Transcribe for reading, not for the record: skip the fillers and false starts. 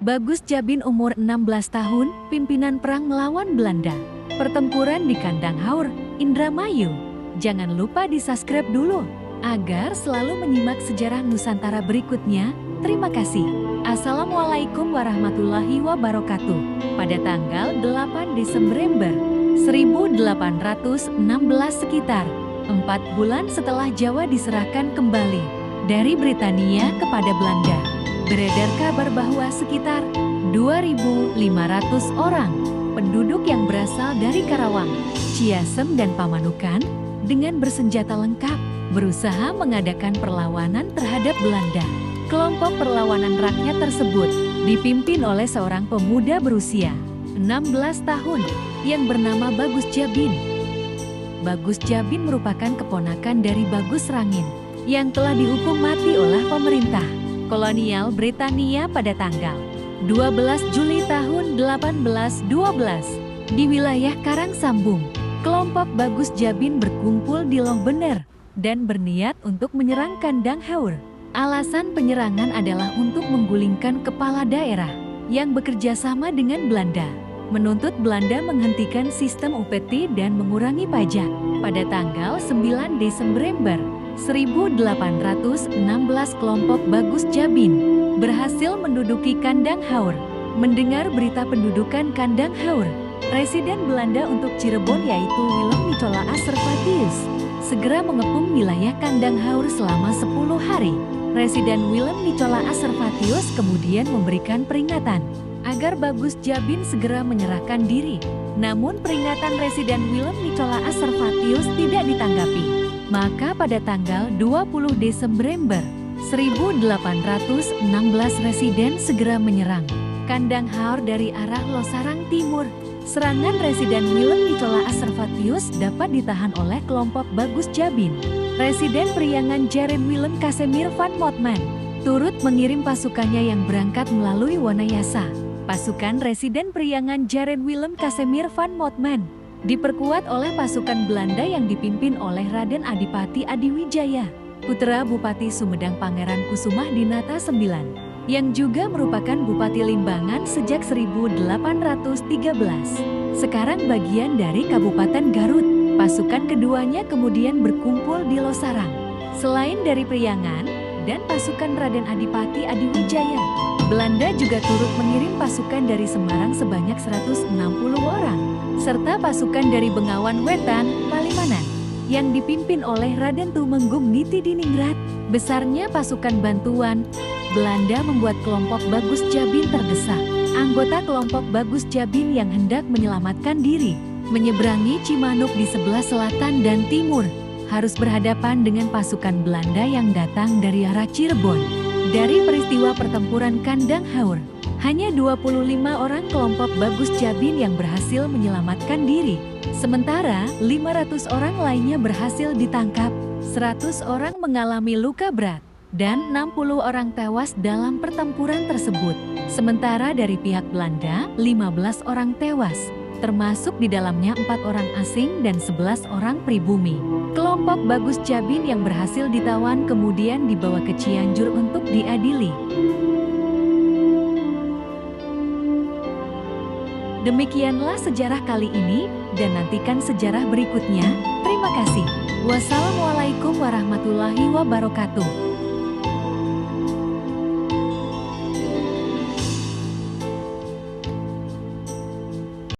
Bagus Jabin umur 16 tahun, pimpinan perang melawan Belanda. Pertempuran di Kandang Haur, Indramayu. Jangan lupa di-subscribe dulu, agar selalu menyimak sejarah Nusantara berikutnya. Terima kasih. Assalamualaikum warahmatullahi wabarakatuh. Pada tanggal 8 Desember 1816 sekitar 4 bulan setelah Jawa diserahkan kembali dari Britania kepada Belanda, beredar kabar bahwa sekitar 2.500 orang penduduk yang berasal dari Karawang, Ciasem dan Pamanukan dengan bersenjata lengkap berusaha mengadakan perlawanan terhadap Belanda. Kelompok perlawanan rakyat tersebut dipimpin oleh seorang pemuda berusia 16 tahun yang bernama Bagus Jabin. Bagus Jabin merupakan keponakan dari Bagus Rangin yang telah dihukum mati oleh pemerintah kolonial Britania pada tanggal 12 Juli tahun 1812 di wilayah Karangsambung. Kelompok Bagus Jabin berkumpul di Loh Bener dan berniat untuk menyerang Kandang Haur. Alasan penyerangan adalah untuk menggulingkan kepala daerah yang bekerja sama dengan Belanda, menuntut Belanda menghentikan sistem upeti dan mengurangi pajak. Pada tanggal 9 Desember 1816 kelompok Bagus Jabin berhasil menduduki Kandang Haur. Mendengar berita pendudukan Kandang Haur, Presiden Belanda untuk Cirebon yaitu Willem Nicolaas Servatius segera mengepung wilayah Kandang Haur selama 10 hari. Presiden Willem Nicolaas Servatius kemudian memberikan peringatan agar Bagus Jabin segera menyerahkan diri. Namun peringatan Presiden Willem Nicolaas Servatius tidak ditanggapi. Maka pada tanggal 20 Desember 1816 Residen segera menyerang Kandang Haur dari arah Losarang Timur. Serangan Residen Willem Nicolaas Servatius dapat ditahan oleh kelompok Bagus Jabin. Residen Priangan Jaren Willem Casimir van Mottman turut mengirim pasukannya yang berangkat melalui Wanayasa. Pasukan Residen Priangan Jaren Willem Casimir van Mottman diperkuat oleh pasukan Belanda yang dipimpin oleh Raden Adipati Adiwijaya, putra Bupati Sumedang Pangeran Kusumah Dinata IX, yang juga merupakan Bupati Limbangan sejak 1813. Sekarang bagian dari Kabupaten Garut. Pasukan keduanya kemudian berkumpul di Losarang. Selain dari Priangan dan pasukan Raden Adipati Adiwijaya, Belanda juga turut mengirim pasukan dari Semarang sebanyak 160 orang, serta pasukan dari Bengawan Wetan, Palimanan, yang dipimpin oleh Raden Tumenggung Nitidiningrat. Besarnya pasukan bantuan Belanda membuat kelompok Bagus Jabin terdesak. Anggota kelompok Bagus Jabin yang hendak menyelamatkan diri menyeberangi Cimanuk di sebelah selatan dan timur harus berhadapan dengan pasukan Belanda yang datang dari arah Cirebon. Dari peristiwa pertempuran Kandang Haur, hanya 25 orang kelompok Bagus Jabin yang berhasil menyelamatkan diri. Sementara 500 orang lainnya berhasil ditangkap, 100 orang mengalami luka berat, dan 60 orang tewas dalam pertempuran tersebut. Sementara dari pihak Belanda, 15 orang tewas, termasuk di dalamnya 4 orang asing dan 11 orang pribumi. Kelompok Bagus Jabin yang berhasil ditawan kemudian dibawa ke Cianjur untuk diadili. Demikianlah sejarah kali ini, dan nantikan sejarah berikutnya. Terima kasih. Wassalamualaikum warahmatullahi wabarakatuh.